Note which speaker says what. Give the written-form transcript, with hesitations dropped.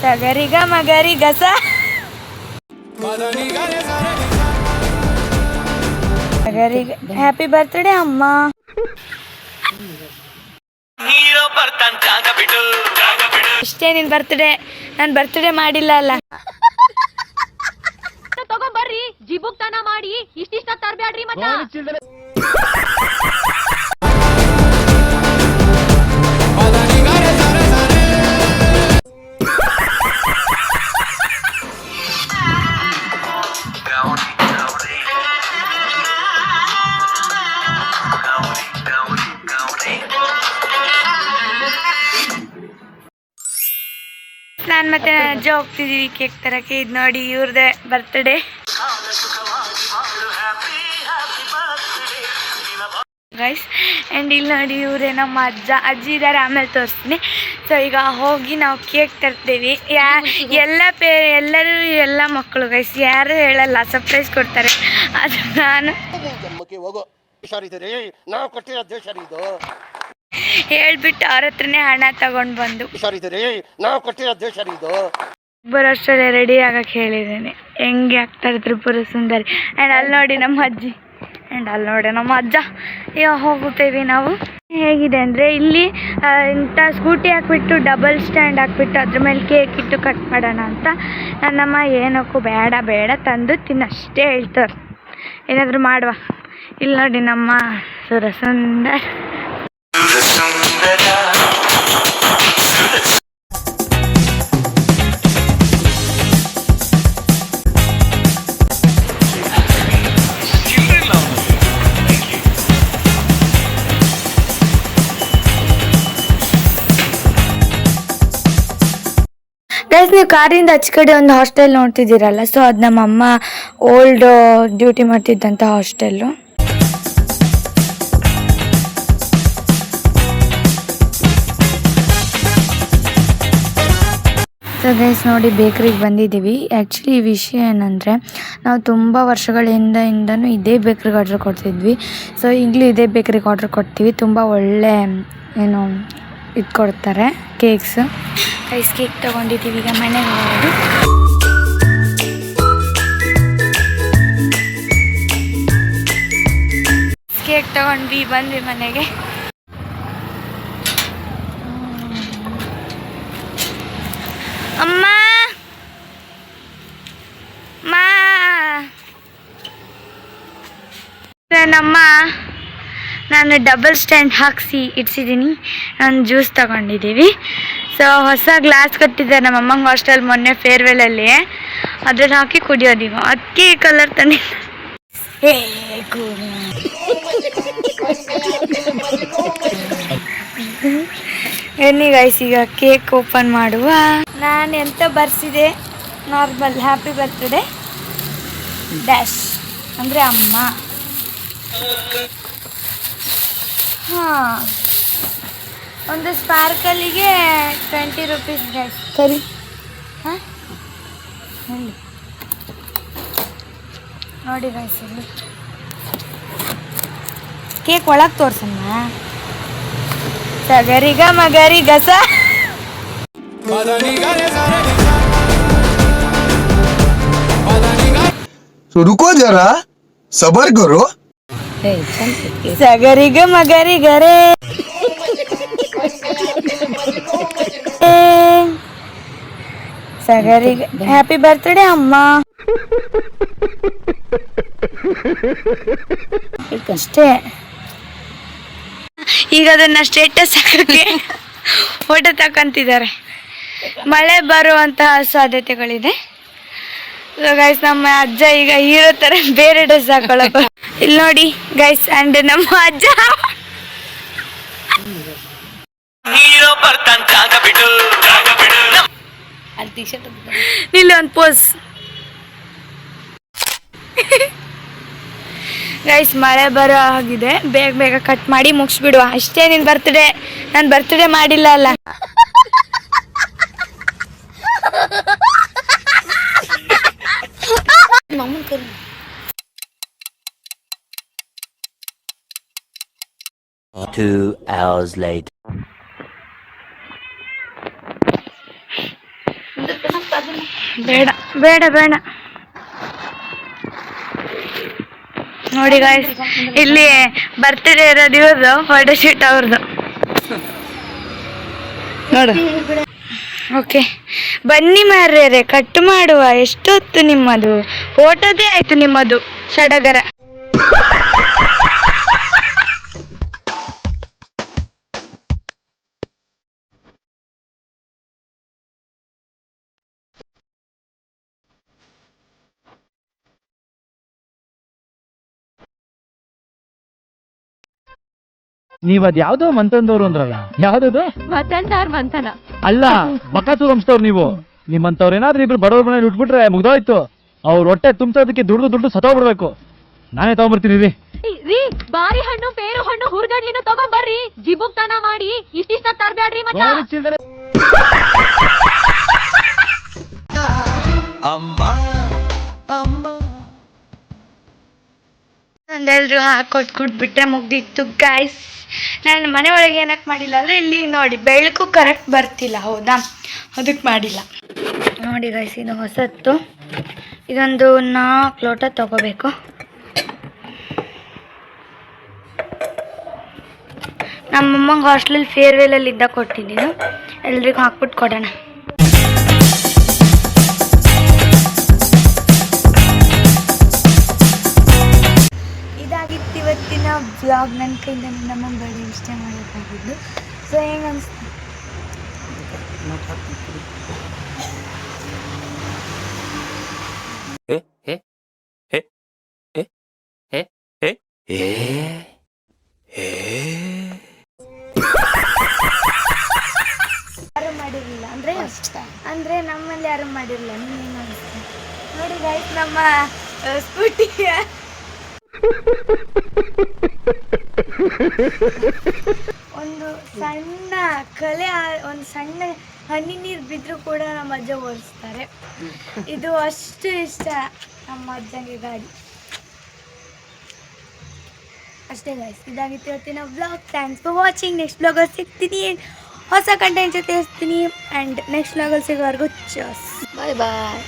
Speaker 1: ಸಗರಿಗ ಮಗರಿ ಗಸ ಸಗರಿಗ happy birthday ಅಮ್ಮ. ಇಷ್ಟೇ ನಿನ್ ಬರ್ತ್ಡೇ, ನಾನು ಬರ್ತ್ಡೇ ಮಾಡಿಲ್ಲ ಅಲ್ಲ.
Speaker 2: ತಗೊಂಬರ್ರಿ ಜಿಬುಕ್ತನ ಮಾಡಿ ಇಷ್ಟಿಷ್ಟ ತರಬೇಡ್ರಿ ಮತ್ತ.
Speaker 1: ನಾನು ಮತ್ತೆ ಅಜ್ಜ ಹೋಗ್ತಿದ್ದೀವಿ ಕೇಕ್ ತರಕ್ಕೆ. ಇದು ನೋಡಿ ಇವ್ರದೇ ಬರ್ತ್ಡೇ. ಗೈಸ್ ಆ್ಯಂಡ್ ಇಲ್ಲಿ ನೋಡಿ ಇವರೇ ನಮ್ಮ ಅಜ್ಜಿ ಇದ್ದಾರೆ, ಆಮೇಲೆ ತೋರಿಸ್ತೀನಿ. ಸೊ ಈಗ ಹೋಗಿ ನಾವು ಕೇಕ್ ತರ್ತೀವಿ. ಎಲ್ಲರೂ ಎಲ್ಲ ಮಕ್ಕಳು ಗೈಸ್ ಯಾರು ಹೇಳಲ್ಲ, ಸರ್ಪ್ರೈಸ್ ಕೊಡ್ತಾರೆ. ಅದು ನಾನು ಹೇಳ್ಬಿಟ್ಟು ಅವ್ರ ಹತ್ರನೇ ಹಣ ತಗೊಂಡು ಬಂದು ಬರೋಷ್ಟರಲ್ಲಿ ರೆಡಿ ಆಗಕ್ಕೆ ಹೇಳಿದ್ದೇನೆ. ಹೆಂಗೆ ಆಗ್ತಾರೆ ತ್ರಿಪುರ ಸುಂದರಿ. ಆ್ಯಂಡ್ ಅಲ್ಲಿ ನೋಡಿ ನಮ್ಮ ಅಜ್ಜಿ, ಆ್ಯಂಡ್ ಅಲ್ಲಿ ನೋಡಿ ನಮ್ಮ ಅಜ್ಜ. ಈಗ ಹೋಗುತ್ತೇವೆ ನಾವು. ಹೇಗಿದೆ ಅಂದರೆ ಇಲ್ಲಿ ಇಂಥ ಸ್ಕೂಟಿ ಹಾಕ್ಬಿಟ್ಟು ಡಬಲ್ ಸ್ಟ್ಯಾಂಡ್ ಹಾಕ್ಬಿಟ್ಟು ಅದ್ರ ಮೇಲೆ ಕೇಕ್ ಇಟ್ಟು ಕಟ್ ಮಾಡೋಣ ಅಂತ. ನನ್ನಮ್ಮ ಏನಕ್ಕೂ ಬೇಡ ತಂದು ತಿನ್ನಷ್ಟೇ ಹೇಳ್ತಾರೆ, ಏನಾದರೂ ಮಾಡುವ. ಇಲ್ಲಿ ನೋಡಿ ನಮ್ಮ ಸುರಸುಂದರ. ಗೈಸ್ ನೀವು ಕಾರಿಂದ ಆಚೆ ಕಡೆ ಒಂದು ಹಾಸ್ಟೆಲ್ ನೋಡ್ತಿದ್ದೀರಲ್ಲ, ಸೊ ಅದು ನಮ್ಮಮ್ಮ ಓಲ್ಡ್ ಡ್ಯೂಟಿ ಮಾಡ್ತಿದ್ದಂಥ ಹಾಸ್ಟೆಲ್ಲು. ಸೊ ಗೈಸ್ ನೋಡಿ ಬೇಕ್ರಿಗೆ ಬಂದಿದ್ದೀವಿ. ಆ್ಯಕ್ಚುಲಿ ಈ ವಿಷಯ ಏನಂದರೆ ನಾವು ತುಂಬ ವರ್ಷಗಳಿಂದನೂ ಇದೇ ಬೇಕ್ರಿಗೆ ಆರ್ಡ್ರ್ ಕೊಡ್ತಿದ್ವಿ. ಸೊ ಈಗಲೂ ಇದೇ ಬೇಕ್ರಿಗೆ ಆರ್ಡ್ರ್ ಕೊಡ್ತೀವಿ. ತುಂಬ ಒಳ್ಳೆ ಏನು ಇದು ಕೊಡ್ತಾರೆ ಕೇಕ್ಸ್. ಗೈಸ್ ಕೇಕ್ ತೊಗೊಂಡಿದ್ದೀವಿ, ಈಗ ಮನೆಗೆ ಹೋಗೋದು. ಕೇಕ್ ತೊಗೊಂಡ್ವಿ, ಬಂದ್ವಿ ಮನೆಗೆ. ಅಮ್ಮ ನಮ್ಮ ನಾನು ಡಬಲ್ ಸ್ಟ್ಯಾಂಡ್ ಹಾಕಿಸಿ ಇಡ್ಸಿದ್ದೀನಿ. ನಾನು ಜ್ಯೂಸ್ ತಗೊಂಡಿದ್ದೀವಿ. ಸೊ ಹೊಸ ಗ್ಲಾಸ್ ಕೊಟ್ಟಿದ್ದಾರೆ ನಮ್ಮಮ್ಮಂಗೆ ಹಾಸ್ಟೆಲ್ ಮೊನ್ನೆ ಫೇರ್ವೆಲಲ್ಲಿ, ಅದ್ರಲ್ಲಿ ಹಾಕಿ ಕುಡಿಯೋದೀಗ. ಅದಕ್ಕೆ ಈ ಕಲರ್ ತಂದಿ. ಎನ್ನಿ ಗೈಸ್ ಈಗ ಕೇಕ್ ಓಪನ್ ಮಾಡುವ. ನಾನು ಎಂತ ಬರ್ಸಿದೆ, ನಾರ್ಮಲ್ ಹ್ಯಾಪಿ ಬರ್ತ್ಡೇ ಡ್ಯಾಶ್ ಅಂದರೆ ಅಮ್ಮ. ಹಾಂ, ಒಂದು ಸ್ಪಾರ್ಕಲಿಗೆ 20 ರೂಪೀಸ್ ಗೈಸ್. ಸರಿ ಹಾಂ ಹೇಳಿ ನೋಡಿ ಗೈಸ್, ಇಲ್ಲಿ ಕೇಕ್ ಒಳಗೆ ತೋರ್ಸಮ್ಮ. ಸಗರಿಗ ಮಗರಿ ಗಸ
Speaker 3: रुको जरा सबर करो.
Speaker 1: ಸಗರಿಗ ಮಗರಿ ಗರೆ ಸಗರಿಗ ಹ್ಯಾಪಿ ಬರ್ತ್ಡೇ ಅಮ್ಮ. ಅಷ್ಟೇ. ಈಗ ಅದನ್ನ ಸ್ಟೇಟಸ್ ಹಾಕಕ್ಕೆ ಫೋಟೋ ತಗೊಂತಿದ್ದಾರೆ. ಮಳೆ ಬರುವಂತಹ ಸಾಧ್ಯತೆಗಳಿದೆ. ಗೈಸ್ ನಮ್ಮ ಅಜ್ಜ ಈಗ ಹೀರೋ ತರ ಬೇರೆ ಡ್ರೆಸ್ ಹಾಕೊಳ್ಳೋದು. ಇಲ್ಲಿ ನೋಡಿ ಗೈಸ್, ಅಂಡ್ ನಮ್ಮ ಅಜ್ಜ ಇಲ್ಲಿ ಒಂದು ಪೋಸ್. ಗೈಸ್ ಮಳೆ ಬರೋ ಆಗಿದೆ, ಬೇಗ ಕಟ್ ಮಾಡಿ ಮುಗಿಸ್ಬಿಡುವ. ಅಷ್ಟೇ ನಿನ್ ಬರ್ತ್ಡೇ, ನಾನು ಬರ್ತ್ಡೇ ಮಾಡಿಲ್ಲ ಅಲ್ಲ. ಮಾಮೂನ್ ಕರಿ
Speaker 4: 2 hours later.
Speaker 1: ಬೇಡ ಬೇಡ ಬೇಡ. ನೋಡಿ ಗಾಯ್ಸ್, ಇಲ್ಲಿ ಬರ್ತ್ಡೇ ಇರೋದು ಇವ್ರದ್ದು, ಫೋಟೋಶೂಟ್ ಅವ್ರದ್ದು. ನೋಡು. ಓಕೆ ಬನ್ನಿ ಮಾರ್ರೆ, ಕಟ್ ಮಾಡುವ. ಎಷ್ಟೊತ್ತು ನಿಮ್ಮದು? ಫೋಟೋದೇ ಆಯ್ತು ನಿಮ್ಮದು ಸಡಗರ.
Speaker 4: ನೀವ್ ಅದ್ ಯಾವ್ದೋ ಮಂತಂದವ್ರು ಅಂದ್ರಲ್ಲ, ಯಾವ್ದದು?
Speaker 2: ಮತಂದಾರ್ ಮಂಥನ.
Speaker 4: ಅಲ್ಲ, ಬಕಾಸೂರ್ ವಂಶದವ್ರು ನೀವು. ನಿಮ್ಮಂತವ್ರು ಏನಾದ್ರೂ ಇಬ್ರು ಬಡವ್ರ ಮನೇಲಿ ಉಟ್ಬಿಟ್ರೆ ಮುಗ್ದೋಯ್ತು. ಅವ್ರ ಹೊಟ್ಟೆ ತುಂಬಿಸೋದಕ್ಕೆ ದುಡ್ಡು ಸತ್ತೋಗ್ಬಿಡ್ಬೇಕು. ನಾನೇ ತಗೊಂಡ್ಬರ್ತೀನಿ ರೀ.
Speaker 2: ರೀ, ಬಾರಿ ಹಣ್ಣು, ಪೇರು ಹಣ್ಣು, ಹುರ್ಗಡ್ಲಿನ ತಗೊಂಬರ್ರಿ. ಜಿಬುಕ್ತನ ಮಾಡಿ ಇಷ್ಟಿಷ್ಟ ತರ್ಬ್ಯಾಡ್ರಿ ಮಚ್ಚ.
Speaker 1: ಒಂದೆಲ್ರು ಹಾಕೊಟ್ಬಿಟ್ರೆ ಮುಗ್ದಿತ್ತು ಗಾಯ್ಸ್. ನಾನು ಮನೆ ಒಳಗೆ ಏನಕ್ಕೆ ಮಾಡಿಲ್ಲ ಅಂದರೆ ಇಲ್ಲಿ ನೋಡಿ ಬೆಳಕು ಕರೆಕ್ಟ್ ಬರ್ತಿಲ್ಲ, ಹೌದಾ, ಅದಕ್ಕೆ ಮಾಡಿಲ್ಲ. ನೋಡಿ ಗಾಯ್ಸ್, ಇದು ಹೊಸತ್ತು. ಇದೊಂದು 4 ಲೋಟ ತಗೋಬೇಕು. ನಮ್ಮಮ್ಮಂಗೆ ಹಾಸ್ಟೆಲಲ್ಲಿ ಫೇರ್ವೆಲಲ್ಲಿ ಇದ್ದಾಗ ಕೊಟ್ಟಿದ್ದು, ಎಲ್ರಿಗೂ ಹಾಕ್ಬಿಟ್ಟು ಕೊಡೋಣ. ಇದಾಗಿತ್ತು ಇವತ್ತಿನ ವ್ಲಾಗ್. ನನ್ನ ಕೈಯಿಂದ ನಮ್ಮ ಬರ್ಡೇ ಇಷ್ಟ ಮಾಡೋಕ್ಕಾಗಿದ್ದು. ಸೊ ಹೆಂಗೆ ಅನಿಸ್ತು? ಯಾರು ಮಾಡಿರಲಿಲ್ಲ ಅಂದರೆ ನಮ್ಮಲ್ಲಿ ಯಾರು ಮಾಡಿರಲಿಲ್ಲ. ನಿಮ್ಗೆ ಅನಿಸ್ತು? ನೋಡಿ ಗೈಸ್, ನಮ್ಮ ಸ್ಕೂಟಿಗೆ ಒಂದು ಸಣ್ಣ ಕಲೆ, ಒಂದು ಸಣ್ಣ ಹನಿ ನೀರು ಬಿದ್ದರೂ ಕೂಡ ನಮ್ಮ ಅಜ್ಜ ಓಡಿಸ್ತಾರೆ. ಇದು ಅಷ್ಟು ಇಷ್ಟ ನಮ್ಮ ಅಜ್ಜಂಗೆ ಗಾಡಿ. ಅಷ್ಟೇ ಗೈಸ್, ಇದಾಗಿತ್ತು ಇವತ್ತಿನ vlog. Thanks for watching. Next ವ್ಲಾಗಲ್ಲಿ ಸಿಗ್ತೀನಿ, ಹೊಸ ಕಂಟೆಂಟ್ ಜೊತೆ ಇರ್ತೀನಿ. ಆ್ಯಂಡ್ ನೆಕ್ಸ್ಟ್ ವ್ಲಾಗಲ್ಲಿ ಸಿಗೋವರೆಗೂ ಚಸ್, ಬಾಯ್ ಬಾಯ್.